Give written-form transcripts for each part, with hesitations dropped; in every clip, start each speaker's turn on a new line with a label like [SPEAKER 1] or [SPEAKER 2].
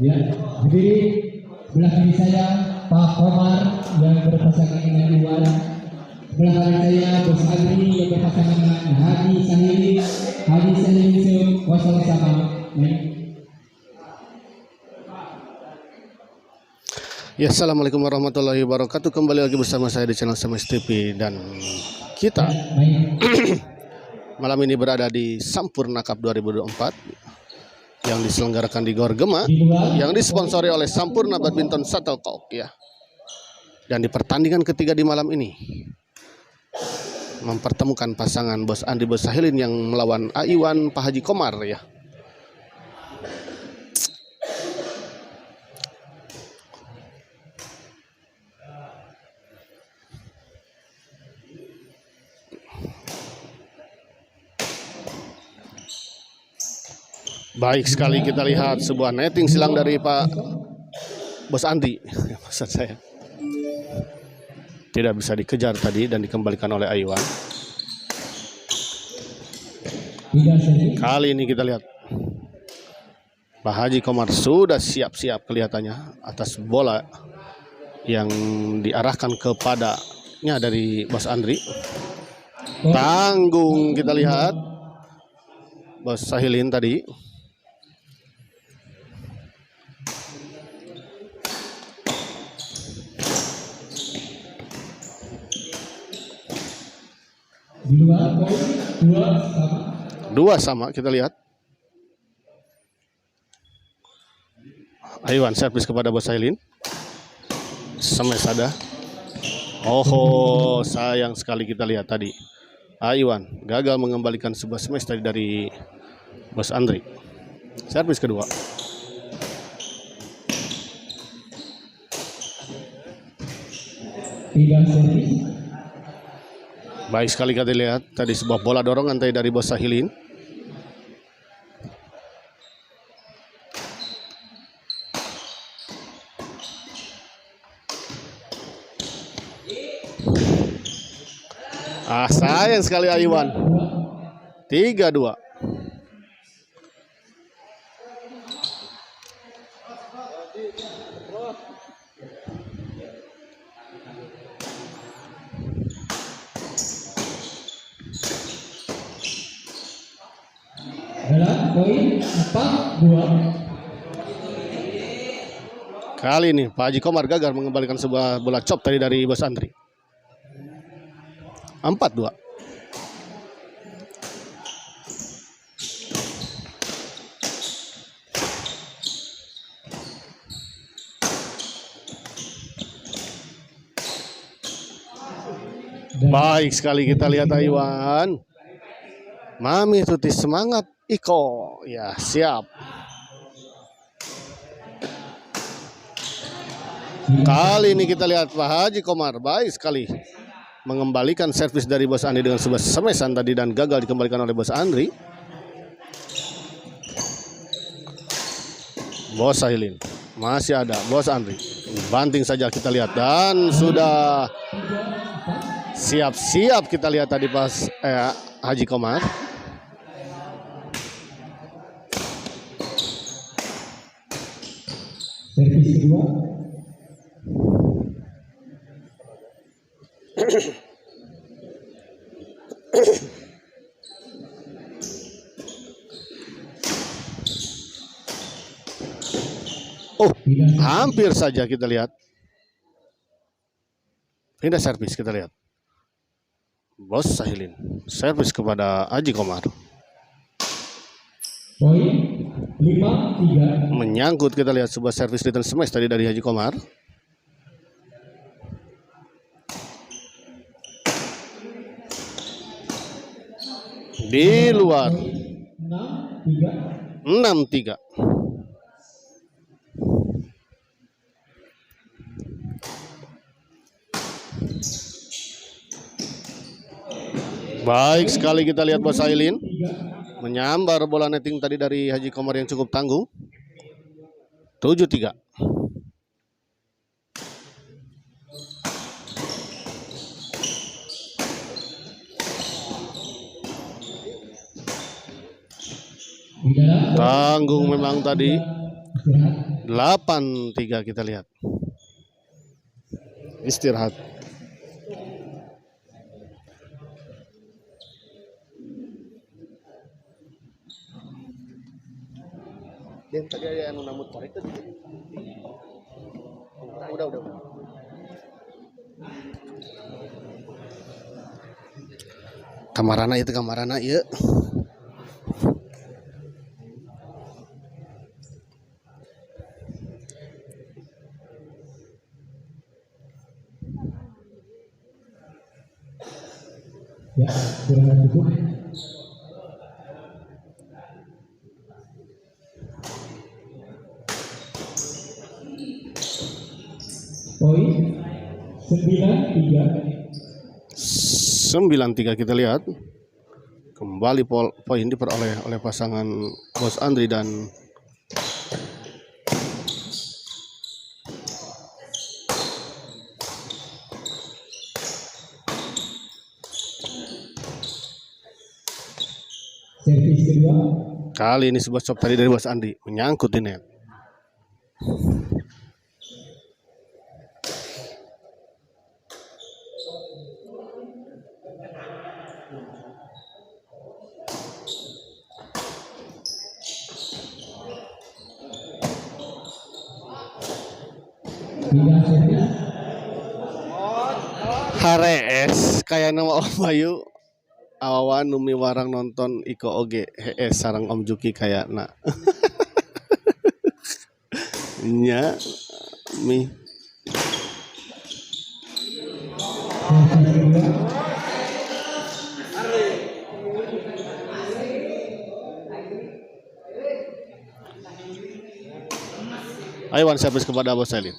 [SPEAKER 1] Ya, berdiri sebelah kiri saya Pak Komar yang berpasangan dengan Iwan. Sebelah kanan saya Bos Andri yang berpasangan dengan Haji Sahili. Haji Sahili kosong sama.
[SPEAKER 2] Ya, assalamualaikum warahmatullahi wabarakatuh. Kembali lagi bersama saya di channel Semes TV dan kita malam ini berada di Sampurna Cup 2024 yang diselenggarakan di Gor Gema, yang disponsori oleh Sampurna Badminton Shuttlecock ya. Dan di pertandingan ketiga di malam ini mempertemukan pasangan Bos Andi Bos Sahilin yang melawan Aiwan Pak Haji Komar ya. Baik sekali kita lihat sebuah netting silang dari Pak Bos Andi. Maksud saya tidak bisa dikejar tadi dan dikembalikan oleh Aiwan. Kali ini kita lihat Pak Haji Komar sudah siap-siap kelihatannya atas bola yang diarahkan kepadanya dari Bos Andri. Tanggung kita lihat Bos Sahilin tadi. Dua sama kita lihat. Aiwan servis kepada Bos Sahilin. Semes ada. Oh, sayang sekali kita lihat tadi. Aiwan gagal mengembalikan sebuah semes tadi dari Bos Andri. Servis kedua. Baik sekali kita lihat tadi sebuah bola dorongan tadi dari Bos Sahilin. Sayang sekali Aiwan. 3-2.
[SPEAKER 1] Poin 4-2.
[SPEAKER 2] Kali ini Pak Haji Komar gagal mengembalikan sebuah bola chop tadi dari Bos Andri. 4-2. Baik sekali kita lihat Aiwan. Mami Tuti semangat Iko. Ya, siap. Kali ini kita lihat Pak Haji Komar baik sekali mengembalikan servis dari Bos Andi dengan sebuah semesan tadi dan gagal dikembalikan oleh Bos Andri. Bos Sahilin masih ada. Bos Andri banting saja kita lihat dan sudah siap-siap kita lihat tadi pas Haji Komar.
[SPEAKER 1] Servis kedua.
[SPEAKER 2] Oh, hampir saja kita lihat. Pindah servis kita lihat. Bos Sahilin servis kepada Haji Komar.
[SPEAKER 1] Poin 5-3.
[SPEAKER 2] Menyangkut kita lihat sebuah servis return smash tadi dari Haji Komar. Di luar.
[SPEAKER 1] 6-3.
[SPEAKER 2] 6-3. Baik sekali kita lihat Bos Ailin menyambar bola netting tadi dari Haji Komar yang cukup tangguh. 7-3. Tanggung memang tadi. 8-3 kita lihat. Istirahat. Dan tadi ada yang namut korek tadi. Udah. Kamarana ya.
[SPEAKER 1] Ya, kurang cukup. Poin
[SPEAKER 2] 9-3 kita lihat. Kembali poin diperoleh oleh pasangan Bos Andri dan
[SPEAKER 1] servis kedua.
[SPEAKER 2] kali ini sebuah shot tadi dari Bos Andri menyangkut di net. Harees kayak nama Om Bayu awan numi warang nonton Iko oge hees sarang Om Juki kayak na nya mi Aiwan servis kepada Bos Ailin.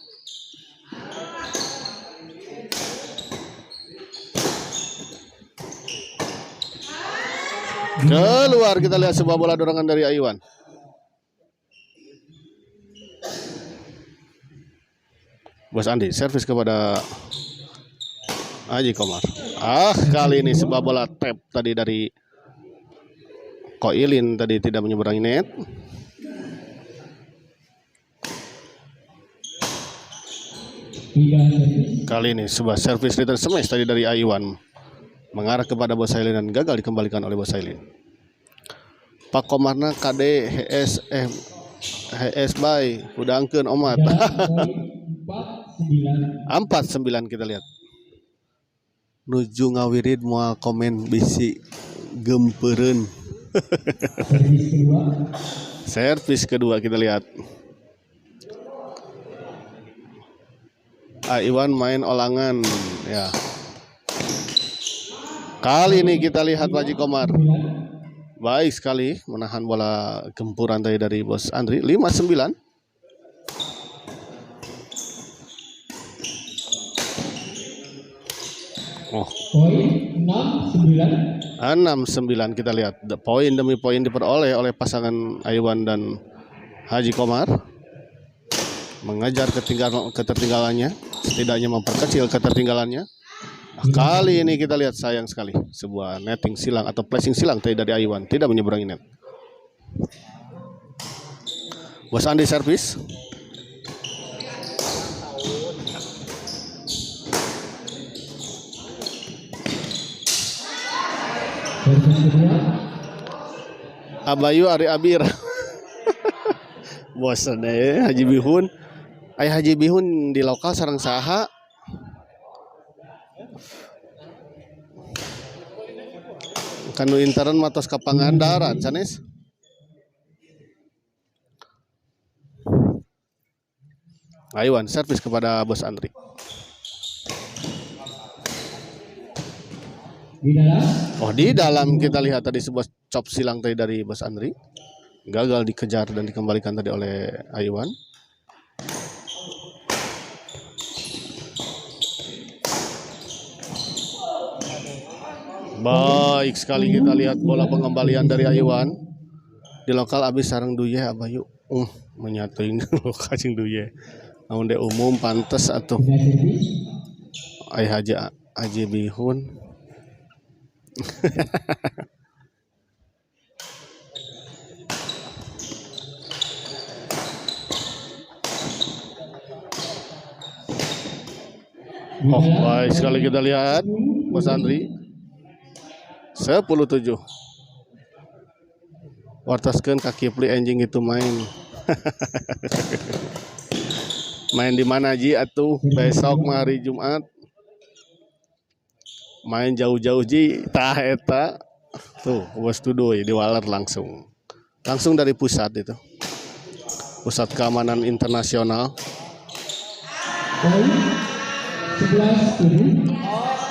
[SPEAKER 2] Keluar, kita lihat sebuah bola dorongan dari Aiwan. Bos Andi servis kepada Haji Komar. Kali ini sebuah bola tap tadi dari Koilin tadi tidak menyeberangi net. Kali ini sebuah servis return smash tadi dari Aiwan mengarah kepada Bos Ailin dan gagal dikembalikan oleh Bos Ailin. Pak Komarna KD HS by udah angkeun omat. 4-9 kita lihat. Nuju ngawirid moal komen bisi gempereun. Servis kedua kita lihat. Iwan main olangan ya. Kali ini kita lihat Haji Komar baik sekali menahan bola gempuran tadi dari Bos Andri. 5-9.
[SPEAKER 1] Poin
[SPEAKER 2] 6-9 kita lihat. Poin demi poin diperoleh oleh pasangan Aiwan dan Haji Komar. Mengejar ketertinggalannya, setidaknya memperkecil ketertinggalannya. Kali ini kita lihat sayang sekali sebuah netting silang atau placing silang tadi dari Aiwan tidak menyeberangi net. Bos Andi servis. Abayu Ari Abir. Bosan deh Haji Bihun. Ayah Haji Bihun di lokal sareng saha. Kanu intern matos ka Pangandaran sanes. Aiwan servis kepada Bos Andri. Di dalam kita lihat tadi sebuah chop silang tadi dari Bos Andri. Gagal dikejar dan dikembalikan tadi oleh Aiwan. Baik sekali kita lihat bola pengembalian dari Aywan. Di lokal abis sarang Duye abayu. Menyatuin lokal jeung Duye. Namun de umum pantes atuh. Ai Haji Bihun. Oh, baik sekali kita lihat Bos Andri 10-7. Wartaskeun kaki pli anjing itu main. Main di mana Ji atuh besok hari Jumat. Main jauh-jauh Ji tah eta. Tuh Bos Tudoy di Waler langsung dari pusat itu. Pusat Keamanan Internasional.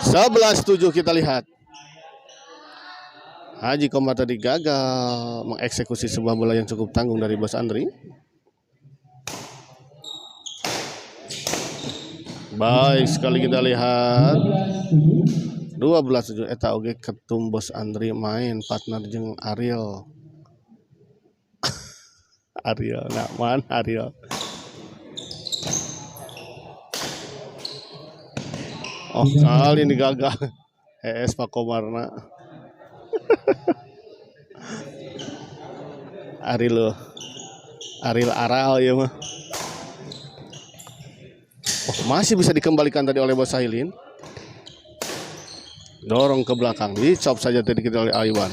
[SPEAKER 2] 11-7 kita lihat. Haji Komar tadi gagal mengeksekusi sebuah bola yang cukup tanggung dari Bos Andri. Baik sekali kita lihat. 12-7 eta oge ketum Bos Andri main partner jeung Ariel. Ariel, nah man Ariel. Oh, kali ini gagal. Pak Komarna. Ariel Aral ya mah. Oh, masih bisa dikembalikan tadi oleh Bos Sailin. Dorong ke belakang, dicop saja tadi kita oleh Aywan.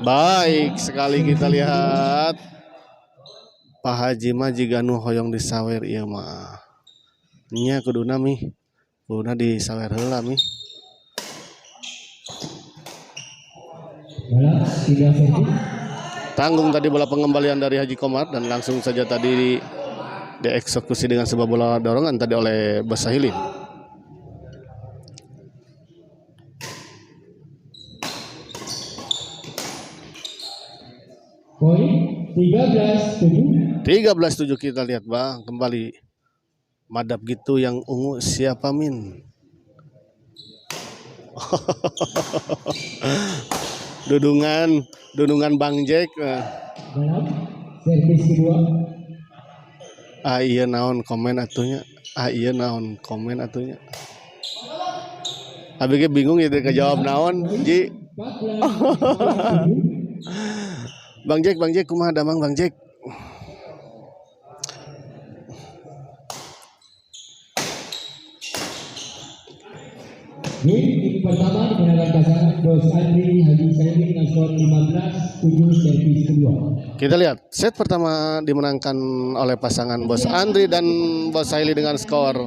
[SPEAKER 2] Baik sekali kita lihat. Pak Haji mah jiga nu hoyong disawer ieu mah. Nya kuduna disawer heula mi. Tanggung tadi bola pengembalian dari Haji Komar dan langsung saja tadi dieksekusi dengan sebuah bola dorongan tadi oleh Bos Sahilin.
[SPEAKER 1] Poin 13-7.
[SPEAKER 2] Kita lihat Bang kembali. Madap gitu yang ungu siapa Min? Dudungan Bang Jack.
[SPEAKER 1] Servis kedua.
[SPEAKER 2] Iya naon komen atunya. Abg bingung ya kejawab naon Ji. Bang Jack kumaha damang Bang Jack?
[SPEAKER 1] Game pertama dimenangkan pasangan Bos Andri Haji Sailin dengan skor 15-7 servis kedua.
[SPEAKER 2] Kita lihat set pertama dimenangkan oleh pasangan Bos Andri dan Bos Sailin dengan skor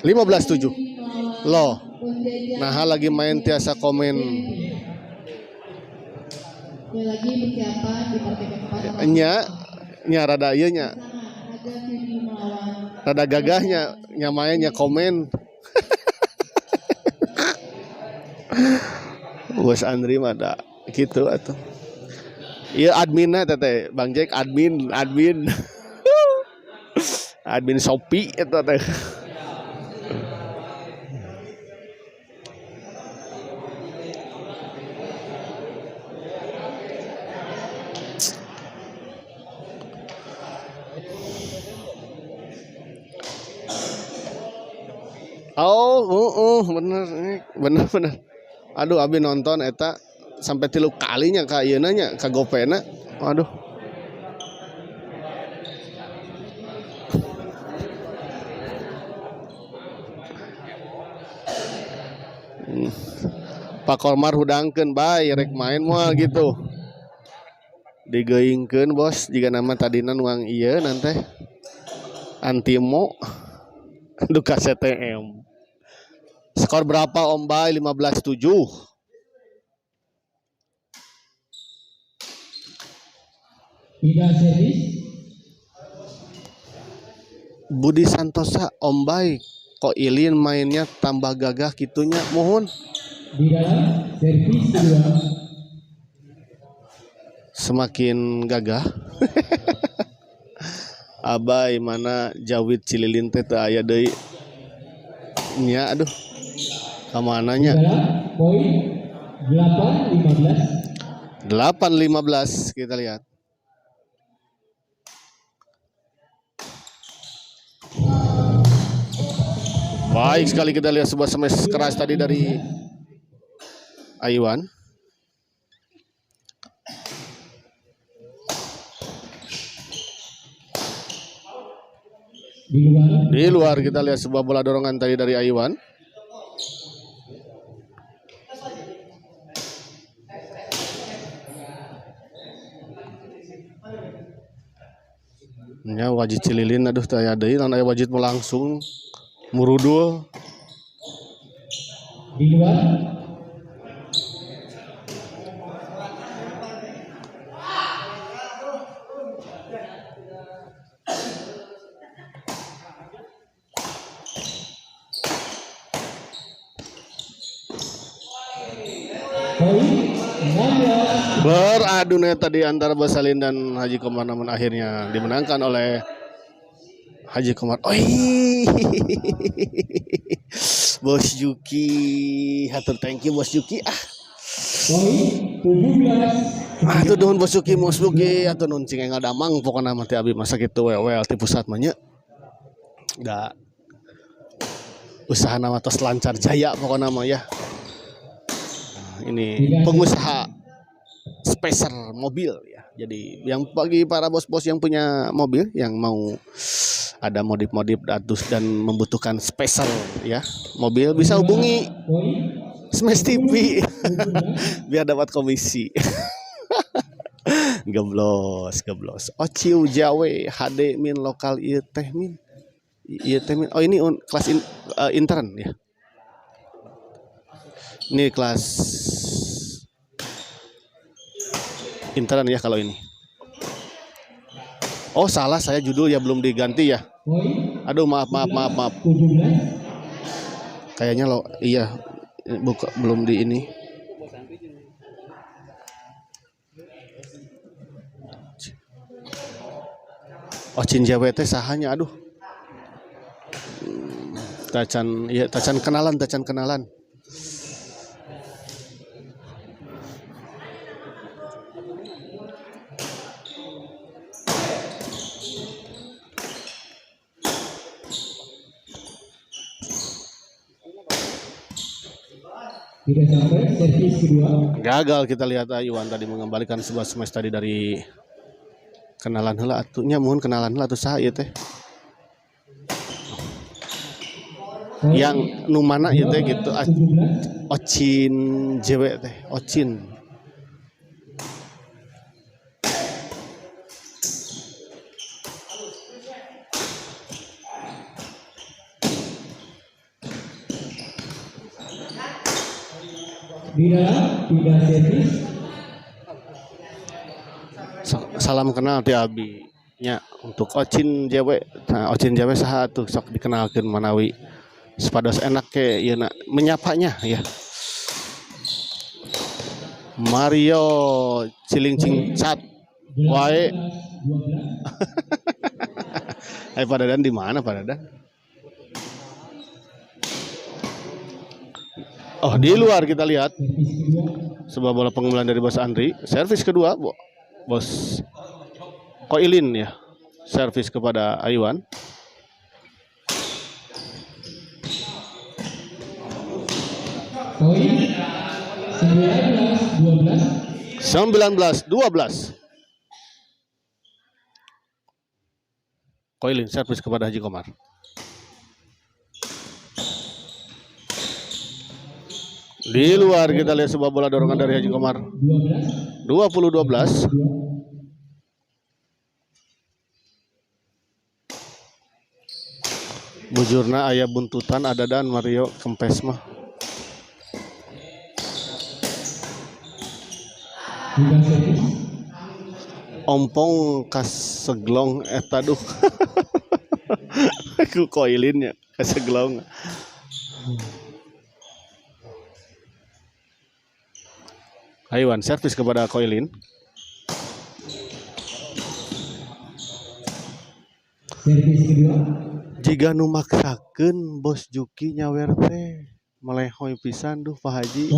[SPEAKER 2] 15-7. Loh. Nah lagi main tiasa komen.
[SPEAKER 3] Lagi persiapan di partai keempat.
[SPEAKER 2] Nya rada ieu nya. Rada gagahnya nyamainnya komen. Bos Andri mah da gitu atuh. Ieu adminna teh Bang Jack admin. Admin Shopee eta teh. Bener. Aduh abi nonton eta sampai 3 kalinya ka ieu nya ka gopena. Aduh. Pak Komar hudangkeun bae rek main moal gitu. Digeuingkeun bos jika nama tadina nuang ieu nanti antimo duka CTM. Skor berapa Om Bay? 15-7.
[SPEAKER 1] Tidak servis.
[SPEAKER 2] Budi Santosa Om Bay kok Ilin mainnya tambah gagah gitunya mohon.
[SPEAKER 1] Di dalam servis kedua.
[SPEAKER 2] Semakin gagah. Abai mana Jawid Cililin teh teu aya deui. nya aduh kemananya.
[SPEAKER 1] Poin 8-15.
[SPEAKER 2] 8-15 kita lihat. Baik sekali kita lihat sebuah smash keras tadi dari Aiwan. Di luar kita lihat sebuah bola dorongan tadi dari Aiwan. Nya wajib cililin aduh taya deui lan aya wajib langsung murudul.
[SPEAKER 1] Di luar.
[SPEAKER 2] Beradu tadi antara Basalin dan Haji Komar, namun akhirnya dimenangkan oleh Haji Komar. Oi, Bos Yuki, hatur thank you Bos Yuki. Aduh nuhun Bos Yuki, Bos Yuki, atuh nuhun cing engal damang pokona mah teh abi masa kitu wel ti pusat mah nya. Da usaha nama tos lancar jaya pokona mah ya. Ini pengusaha spacer mobil ya. Jadi yang bagi para bos-bos yang punya mobil yang mau ada modif-modif dan membutuhkan spacer ya mobil bisa hubungi Smash TV biar dapat komisi. Geblos. Ociu Jawe HD min lokal ieu teh min. Oh ini kelas intern ya. Ini kelas intern ya kalau ini. Oh salah saya judul ya belum diganti ya. Aduh maaf. Kayaknya lo iya buka belum di ini. Oh Cinjawe teh sahanya aduh. Tacan kenalan.
[SPEAKER 1] Tidak sampai servis kedua.
[SPEAKER 2] Gagal kita lihat Iwan tadi mengembalikan sebuah smash tadi dari kenalan heula atunya mohon kenalan heula atuh saha ieu teh. Yang nu mana ieu teh gitu Ocin Jewe teh, Ocin.
[SPEAKER 1] Tidak servis.
[SPEAKER 2] Salam kenal ti abi nya untuk Ocin Jawe. Nah, Ocin Jawe saha tuh sok dikenalkeun manawi sepados enak ke ieu na menyapanya ya. Mario Cilincing Cat wae. Hai Pak Dadan di mana Pak Dadan? Oh di luar kita lihat sebuah bola pengumpulan dari Bos Andri. Servis kedua Bos Koilin ya. Servis kepada Aiwan.
[SPEAKER 1] Poin 19-12.
[SPEAKER 2] Koilin servis kepada Haji Komar. Di luar kita lihat sebuah bola dorongan dari Haji Komar. 20-12. Bujurna aya buntutan ada dan Mario kempes mah. Ompong kaseglong eta duh. Ku Koilin ya kaseglong. Aiwan servis kepada Koilin.
[SPEAKER 1] Servis kedua.
[SPEAKER 2] Jika nu maksakeun Bos Juki nyawer teh melehoy pisan duh Pak Haji.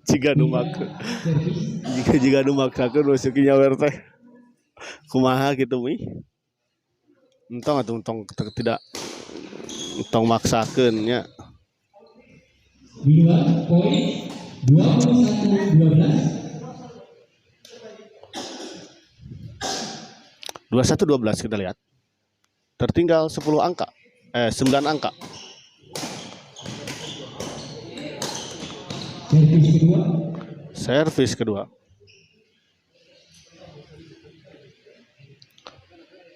[SPEAKER 2] jika nu maksakeun Bos Juki nyawer teh kumaha gitu mi. Entong tidak entong maksakeun nya.
[SPEAKER 1] Di luar poin 21-12.
[SPEAKER 2] 21-12 kita lihat. Tertinggal 9 angka. Servis kedua.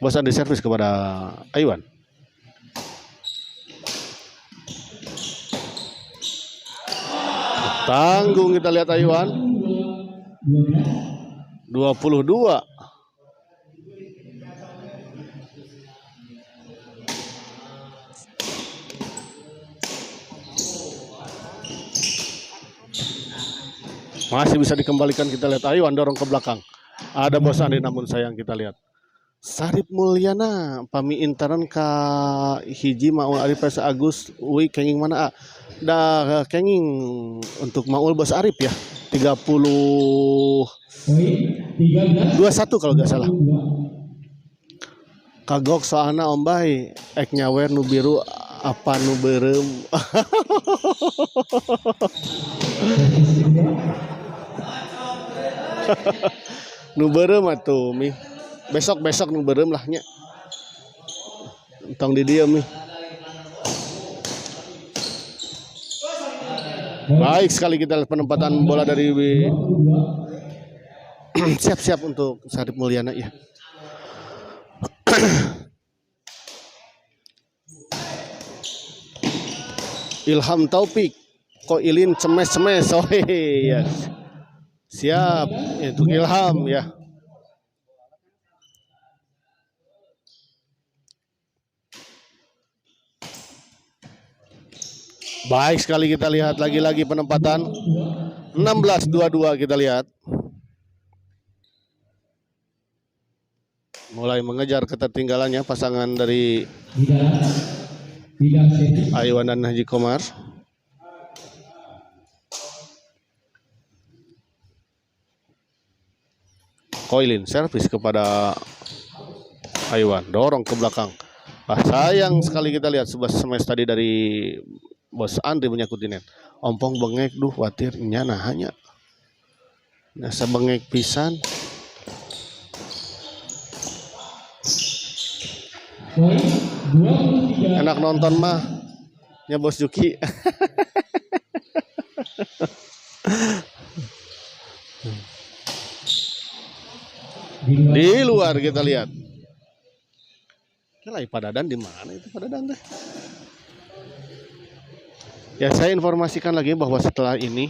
[SPEAKER 2] Bos Andi servis kepada Aiwan. Tanggung kita lihat Aiwan. 22. Masih bisa dikembalikan, kita lihat Aiwan dorong ke belakang. Ada Bos Andi namun sayang kita lihat. Sarip Mulyana pami intaran ka hiji Maul Arif Pesa Agus ui kenging mana dah kenging untuk Maul Bos Arif ya 21 kalau nggak salah. Kagok soalna Om Bay ek nyawer nu biru apa nu berem. Nu berem atuh mi. Besok nu berem lah nya. Tong di dieu mi. Baik sekali kita lihat penempatan bola dari siap-siap untuk Sarip Mulyana ya. Ilham Taufik, Koilin cemes-cemes, oh ya. Siap, itu Ilham ya. Baik sekali kita lihat lagi-lagi penempatan 16-22 kita lihat. Mulai mengejar ketertinggalannya pasangan dari Aiwan dan Haji Komar. Koilin servis kepada Aiwan, dorong ke belakang. Sayang sekali kita lihat sebelah smash tadi dari Bos Andri menyangkut net. Ompong bengek duh watirnya nah hanya. Nasa bengek pisan. Enak nonton mah ya Bos Juki. Di luar kita lihat. Kelai Padadan di mana itu Padadan teh? Ya saya informasikan lagi bahwa setelah ini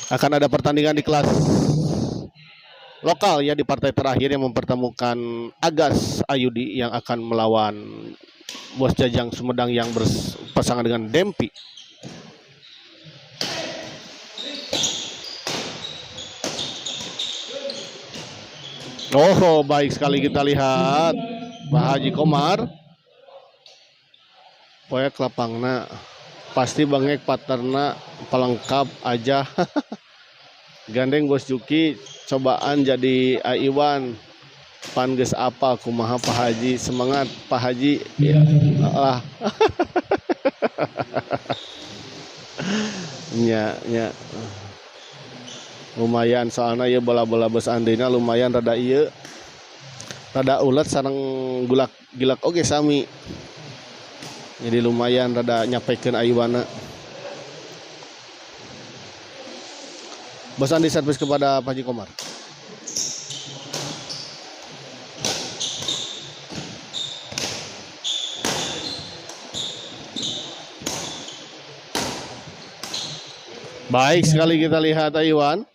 [SPEAKER 2] akan ada pertandingan di kelas lokal ya di partai terakhir yang mempertemukan Agas Ayudi yang akan melawan Bos Jajang Sumedang yang berpasangan dengan Dempi. Oh baik sekali kita lihat Pak Haji Komar. Poek lapangna pasti bangek paterna pelengkap aja. Gandeng Bos Juki cobaan jadi Aiwan pan geus apa kumaha Pak Haji, semangat Pak Haji ya. nya lumayan soalnya ya bola-bola Bos Andina lumayan rada ieu rada ulet sareng gilak oge sami. Jadi lumayan rada nyapekeun Aiwana. Bos Andi servis kepada Pak Haji Komar. Baik sekali kita lihat Aiwan.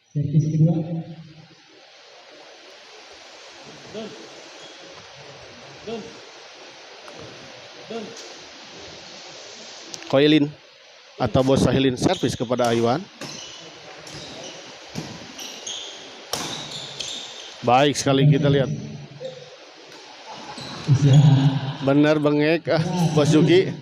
[SPEAKER 2] Koilin atau Bos Sahilin servis kepada Aiwan. Baik sekali kita lihat.
[SPEAKER 1] Istirahat.
[SPEAKER 2] Benar bengek Bos Juki.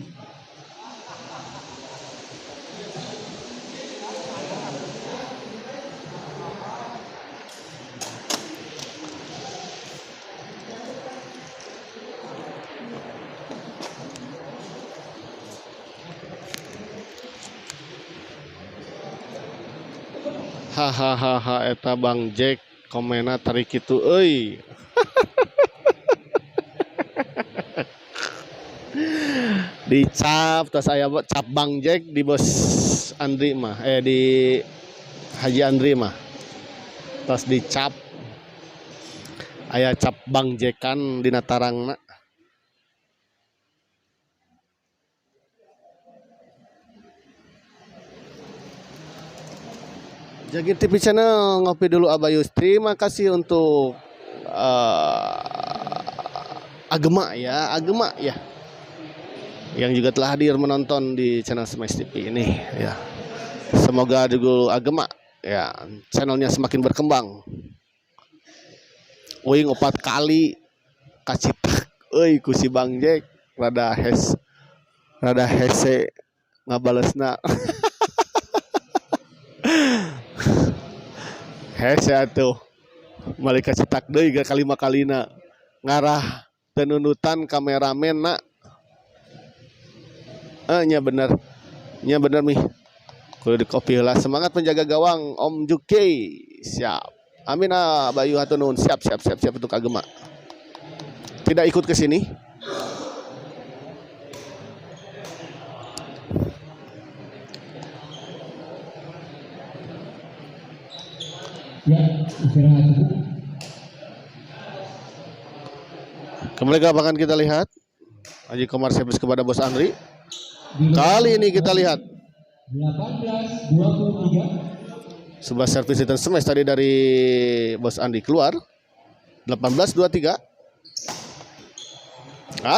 [SPEAKER 2] Hahaha eta Bang Jack komena tarik kitu euy. Dicap tos aya cap Bang Jack di Bos Andri mah di Haji Andri mah. Tos dicap aya cap Bang Jackan dina tarangna. Jagir TV Channel ngopi dulu Abayus. Terima kasih untuk Agema ya, yang juga telah hadir menonton di channel Smash TV ini ya. Semoga dulu Agema ya channelnya semakin berkembang. Uing 4 kali kacitak euy ku si Bang Jack rada hese ngabalesna. Hese atuh malika cetak deui ga kalima kalina ngarah tenunutan kameramen nak. Nya bener mi kudu di copy heula. Semangat penjaga gawang Om Juki. Siap. Amin Bayu hatur nuhun. Siap untuk Agema. Tidak ikut ke sini.
[SPEAKER 1] Ya, istirahat dulu.
[SPEAKER 2] Kembali ke lapangan kita lihat Haji Komar servis kepada Bos Andri. Kali ini kita lihat
[SPEAKER 1] 18-23.
[SPEAKER 2] sebuah servis return smash tadi dari Bos Andi keluar 18-23.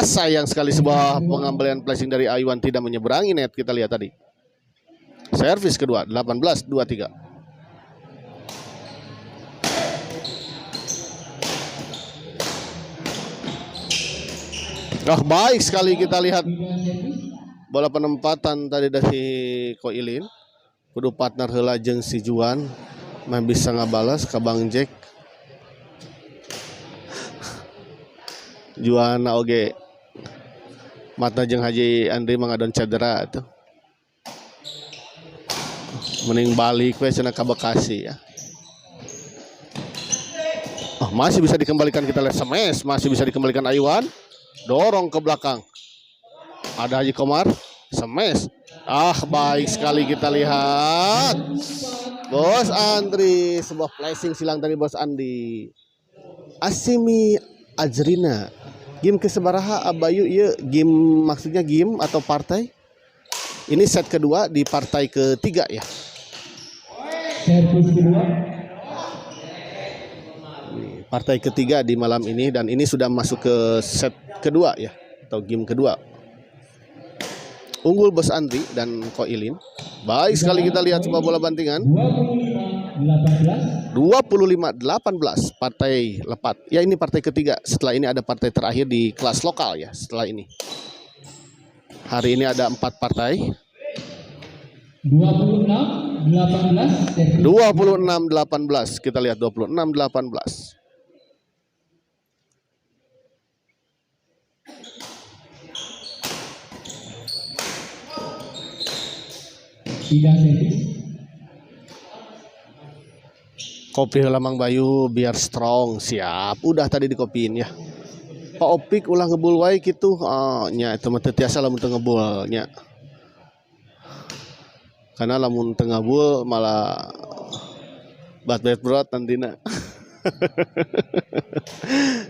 [SPEAKER 2] Sayang sekali sebuah pengembalian flashing dari Aiwan tidak menyeberangi net. Kita lihat tadi servis kedua 18-23. Baik sekali kita lihat bola penempatan tadi dari Ko Ilin. Kudu partner heula jeung si Juan mah bisa ngabalas ke Bang Jack. Juan oge matna jeung Haji Andri mangadon cedera atuh. Mending balik we cenah ka Bekasi ya. Masih bisa dikembalikan kita lihat smash, masih bisa dikembalikan Aiwan. Dorong ke belakang. Ada Haji Komar. Smash. Baik sekali kita lihat. Bos Andri. Sebuah flashing silang dari Bos Andi. Asimi Ajrina. Game kesebaraha Abayu ya. Game maksudnya game atau partai. Ini set kedua di partai ketiga ya.
[SPEAKER 1] Servis kedua.
[SPEAKER 2] Partai ketiga di malam ini dan ini sudah masuk ke set kedua ya atau game kedua. Unggul Bos Andri dan Ko Ilin. Baik sekali kita lihat sebuah bola bantingan. 25-18 partai lepat. Ya ini partai ketiga. Setelah ini ada partai terakhir di kelas lokal ya setelah ini. Hari ini ada 4 partai.
[SPEAKER 1] 26-18.
[SPEAKER 2] 26-18. Kita lihat 26-18.
[SPEAKER 1] Tidak servis.
[SPEAKER 2] Kopi Lamang Bayu biar strong. Siap. Udah tadi dikopiin ya. Pak Opik ulah ngebul wae gitu. Nya itu mah teu tiasa lamun teu ngebul nya. Karena lamun teu ngebul malah bat-bat brot nantina.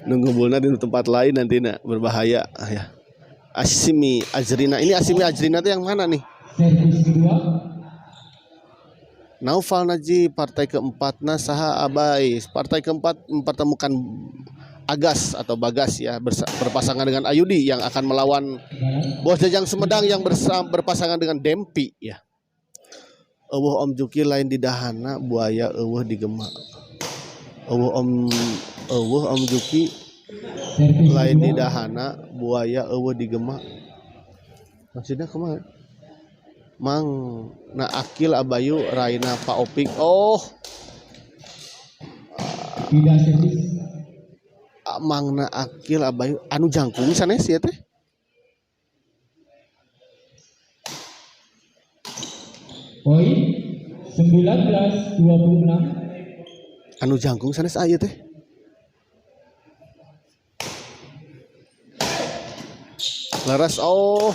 [SPEAKER 2] Nunggu bulna di tempat lain nantina berbahaya ya. Asimi Ajrina. Ini Asimi Ajrina itu yang mana nih?
[SPEAKER 1] Servis kedua.
[SPEAKER 2] Naufal Najib partai keempat saha Abai. Partai keempat mempertemukan Agas atau Bagas ya berpasangan dengan Ayudi yang akan melawan Bos Jajang Sumedang yang berpasangan dengan Dempi ya. Eueuh Om Juki lain di dahana buaya eueuh di Gema. eueuh Om Juki
[SPEAKER 1] Servis
[SPEAKER 2] lain di
[SPEAKER 1] kedua.
[SPEAKER 2] dahana buaya eueuh di Gema. Maksudnya kumaha? Mang na akil abayu raina Pak Opik. Oh,
[SPEAKER 1] Tidak servis.
[SPEAKER 2] mang na akil abayu anu jangkung sanes ya teh.
[SPEAKER 1] Poin 19-26.
[SPEAKER 2] Anu jangkung sanes aya teh. Laras oh.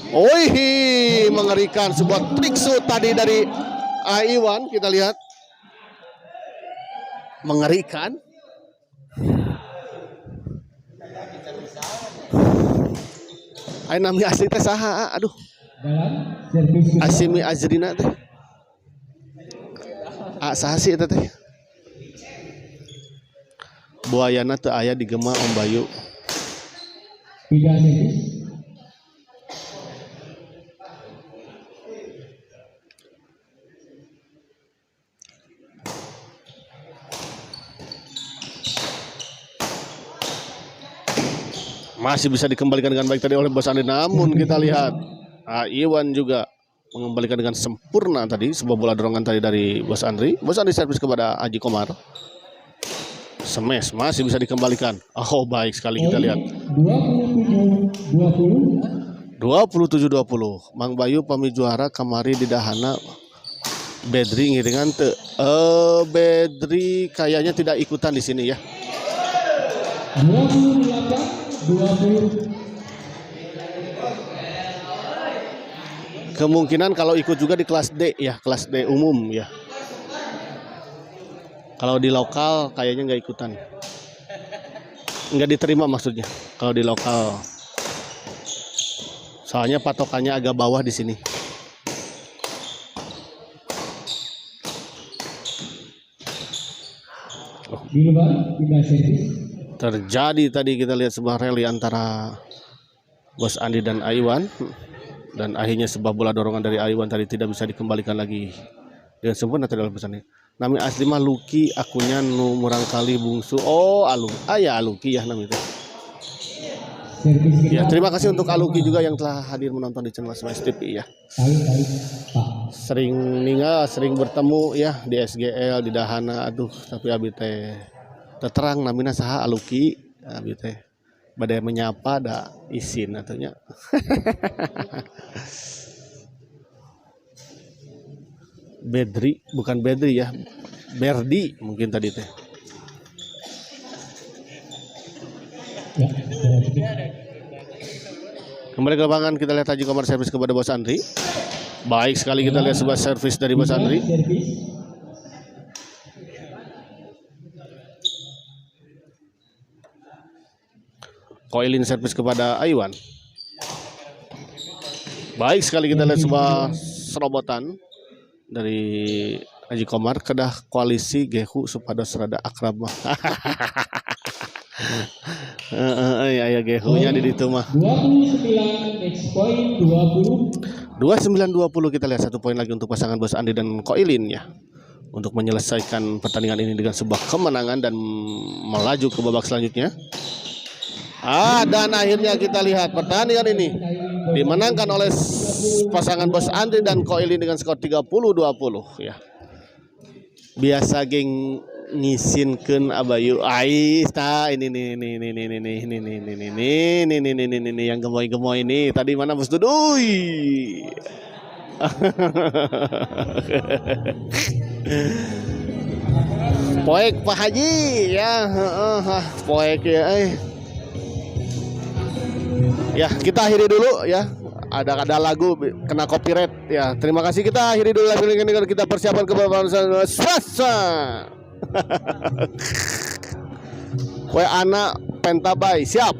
[SPEAKER 2] Oih, mengerikan sebuah trik shoot tadi dari Iwan, kita lihat. Mengerikan. Ayo nami asli teh saha? Aduh,
[SPEAKER 1] Dalam servis kedua.
[SPEAKER 2] Asimi Azrina teh. Saha sih eta teh? Buayana teu aya di Gema Om Bayu.
[SPEAKER 1] Tidak servis.
[SPEAKER 2] Masih bisa dikembalikan dengan baik tadi oleh Bos Andi, namun kita lihat Iwan juga mengembalikan dengan sempurna tadi sebuah bola dorongan tadi dari Bos Andri. Bos Andri servis kepada Aji Komar. Smash masih bisa dikembalikan. Oh, baik sekali kita lihat.
[SPEAKER 1] 27-20.
[SPEAKER 2] 27-20. Mang Bayu pami juara kamari di dahana Bedri ngiringan teu. Bedri kayaknya tidak ikutan di sini ya.
[SPEAKER 1] 28-20.
[SPEAKER 2] Kemungkinan kalau ikut juga di kelas D ya, kelas D umum ya. Kalau di lokal kayaknya nggak ikutan. Nggak diterima maksudnya kalau di lokal. Soalnya patokannya agak bawah di sini.
[SPEAKER 1] Di luar tidak servis.
[SPEAKER 2] Terjadi tadi kita lihat sebuah rally antara Bos Andi dan Aiwan, dan akhirnya sebuah bola dorongan dari Aiwan tadi tidak bisa dikembalikan lagi dengan sempurna tadi oleh Bos Andi. Nami asli mah Luki, akunya nu murang kali bungsu. Oh, Aluki ya namanya.
[SPEAKER 1] Servis kedua.
[SPEAKER 2] Ya, terima kasih untuk Aluki juga yang telah hadir menonton di channel Smash TV ya.
[SPEAKER 1] Baik, Pak.
[SPEAKER 2] Sering bertemu ya di SGL di Dahana. Aduh, tapi abi teh terang namina saha Aluki, abi teh badai menyapa da izin atunya. Bedri, bukan Bedri ya. Berdi mungkin tadi teh.
[SPEAKER 1] Ya, servis.
[SPEAKER 2] Kembali ke lapangan kita lihat Haji Komar servis kepada Bos Andri. Baik sekali kita lihat sebuah servis dari Bos Andri.
[SPEAKER 1] Servis.
[SPEAKER 2] Koilin servis kepada Aiwan. Baik sekali kita lihat sebuah serobotan dari Haji Komar kedah koalisi Gehu supados rada akrab mah. Aya Gehunya di ditu mah.
[SPEAKER 1] 29 next point 20.
[SPEAKER 2] 29-20 kita lihat 1 poin lagi untuk pasangan Bos Andi dan Koilin ya. Untuk menyelesaikan pertandingan ini dengan sebuah kemenangan dan melaju ke babak selanjutnya. Dan akhirnya kita lihat pertandingan ini dimenangkan oleh pasangan Bos Andri dan Koilin dengan skor 30-20 ya. Biasa geng ngisinkeun abayu ta ini yang gemoy-gemoy ini tadi mana Bos Duduy. Poek Pak Haji ya, poek ya. Ya, kita akhiri dulu ya. Ada lagu kena copyright ya. Terima kasih, kita akhiri dulu live ini, kita persiapan ke swasta. Kue anak pentabai siap.